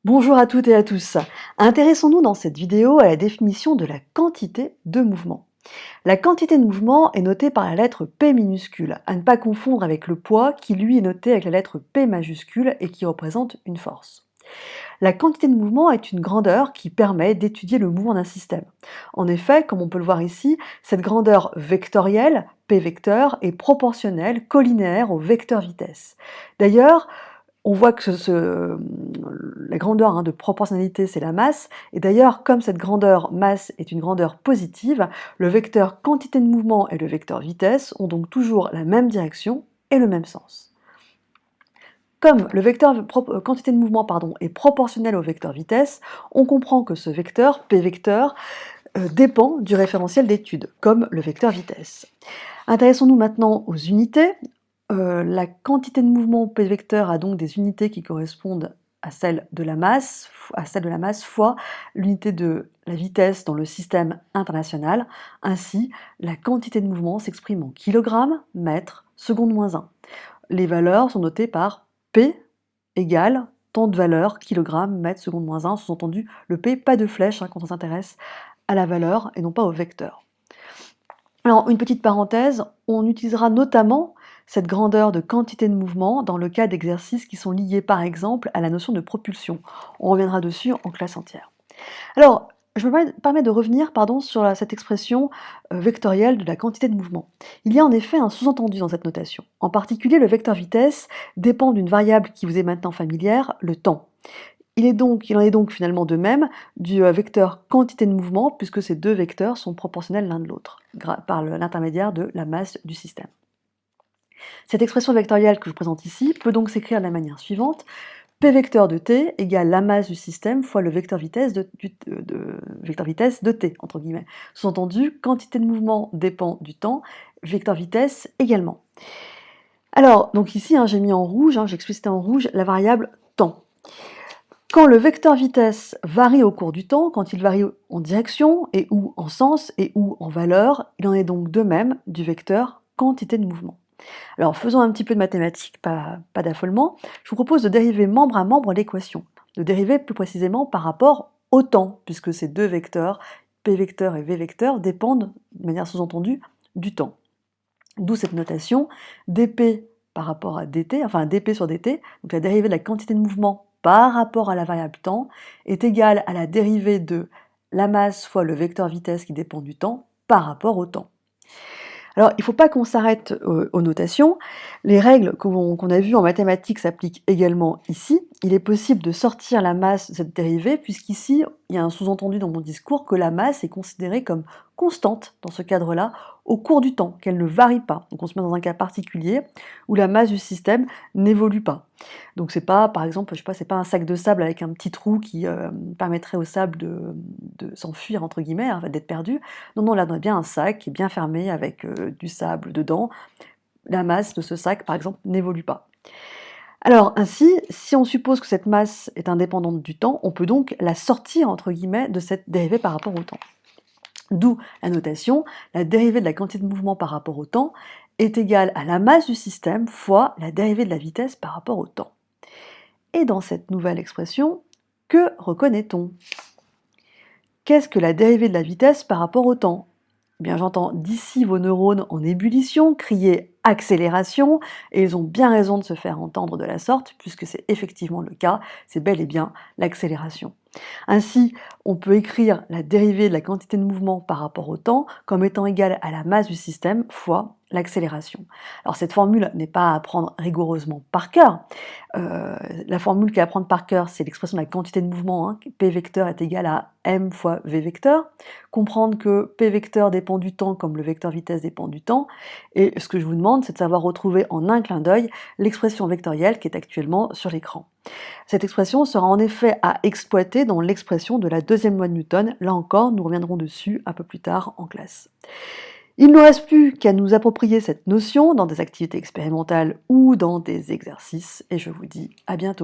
Bonjour à toutes et à tous. Intéressons-nous dans cette vidéo à la définition de la quantité de mouvement. La quantité de mouvement est notée par la lettre P minuscule, à ne pas confondre avec le poids qui lui est noté avec la lettre P majuscule et qui représente une force. La quantité de mouvement est une grandeur qui permet d'étudier le mouvement d'un système. En effet, comme on peut le voir ici, cette grandeur vectorielle, P vecteur, est proportionnelle, collinéaire au vecteur vitesse. D'ailleurs, on voit que la grandeur de proportionnalité, c'est la masse. Et d'ailleurs, comme cette grandeur masse est une grandeur positive, le vecteur quantité de mouvement et le vecteur vitesse ont donc toujours la même direction et le même sens. Comme le vecteur quantité de mouvement est proportionnel au vecteur vitesse, on comprend que ce vecteur, P vecteur, dépend du référentiel d'étude, comme le vecteur vitesse. Intéressons-nous maintenant aux unités. La quantité de mouvement P vecteur a donc des unités qui correspondent à celle de la masse fois l'unité de la vitesse dans le système international. Ainsi, la quantité de mouvement s'exprime en kilogrammes, mètres, seconde moins 1. Les valeurs sont notées par P égale tant de valeurs, kilogrammes, mètres, seconde moins 1. Sous-entendu, le P, pas de flèche quand on s'intéresse à la valeur et non pas au vecteur. Alors, une petite parenthèse, on utilisera notamment cette grandeur de quantité de mouvement dans le cas d'exercices qui sont liés par exemple à la notion de propulsion. On reviendra dessus en classe entière. Alors, je me permets de revenir sur cette expression vectorielle de la quantité de mouvement. Il y a en effet un sous-entendu dans cette notation. En particulier, le vecteur vitesse dépend d'une variable qui vous est maintenant familière, le temps. Il en est donc finalement de même du vecteur quantité de mouvement, puisque ces deux vecteurs sont proportionnels l'un de l'autre, par l'intermédiaire de la masse du système. Cette expression vectorielle que je présente ici peut donc s'écrire de la manière suivante. P vecteur de t égale la masse du système fois le vecteur vitesse de t, entre guillemets. Sous-entendu, quantité de mouvement dépend du temps, vecteur vitesse également. Alors, donc ici, j'ai mis en rouge, j'ai explicité en rouge la variable temps. Quand le vecteur vitesse varie au cours du temps, quand il varie en direction et ou en sens et ou en valeur, il en est donc de même du vecteur quantité de mouvement. Alors faisons un petit peu de mathématiques, pas d'affolement. Je vous propose de dériver membre à membre l'équation, de dériver plus précisément par rapport au temps, puisque ces deux vecteurs, P vecteur et V vecteur, dépendent de manière sous-entendue du temps. D'où cette notation dp par rapport à dt, enfin dp sur dt, donc la dérivée de la quantité de mouvement par rapport à la variable temps, est égale à la dérivée de la masse fois le vecteur vitesse qui dépend du temps par rapport au temps. Alors, il ne faut pas qu'on s'arrête aux notations. Les règles qu'on a vues en mathématiques s'appliquent également ici. Il est possible de sortir la masse de cette dérivée, puisqu'ici, il y a un sous-entendu dans mon discours que la masse est considérée comme constante dans ce cadre-là au cours du temps, qu'elle ne varie pas. Donc on se met dans un cas particulier où la masse du système n'évolue pas. Donc c'est pas, par exemple, c'est pas un sac de sable avec un petit trou qui permettrait au sable de s'enfuir, entre guillemets, d'être perdu. Non, là on a bien un sac qui est bien fermé avec du sable dedans. La masse de ce sac, par exemple, n'évolue pas. Alors ainsi, si on suppose que cette masse est indépendante du temps, on peut donc la sortir, entre guillemets, de cette dérivée par rapport au temps. D'où la notation, la dérivée de la quantité de mouvement par rapport au temps est égale à la masse du système fois la dérivée de la vitesse par rapport au temps. Et dans cette nouvelle expression, que reconnaît-on? Qu'est-ce que la dérivée de la vitesse par rapport au temps? Eh bien, j'entends d'ici vos neurones en ébullition crier accélération, et ils ont bien raison de se faire entendre de la sorte, puisque c'est effectivement le cas, c'est bel et bien l'accélération. Ainsi, on peut écrire la dérivée de la quantité de mouvement par rapport au temps comme étant égale à la masse du système fois l'accélération. Alors cette formule n'est pas à apprendre rigoureusement par cœur. La formule qui est à apprendre par cœur, c'est l'expression de la quantité de mouvement, P vecteur est égal à m fois V vecteur. Comprendre que P vecteur dépend du temps comme le vecteur vitesse dépend du temps. Et ce que je vous demande, c'est de savoir retrouver en un clin d'œil l'expression vectorielle qui est actuellement sur l'écran. Cette expression sera en effet à exploiter dans l'expression de la deuxième loi de Newton. Là encore, nous reviendrons dessus un peu plus tard en classe. Il ne nous reste plus qu'à nous approprier cette notion dans des activités expérimentales ou dans des exercices, et je vous dis à bientôt.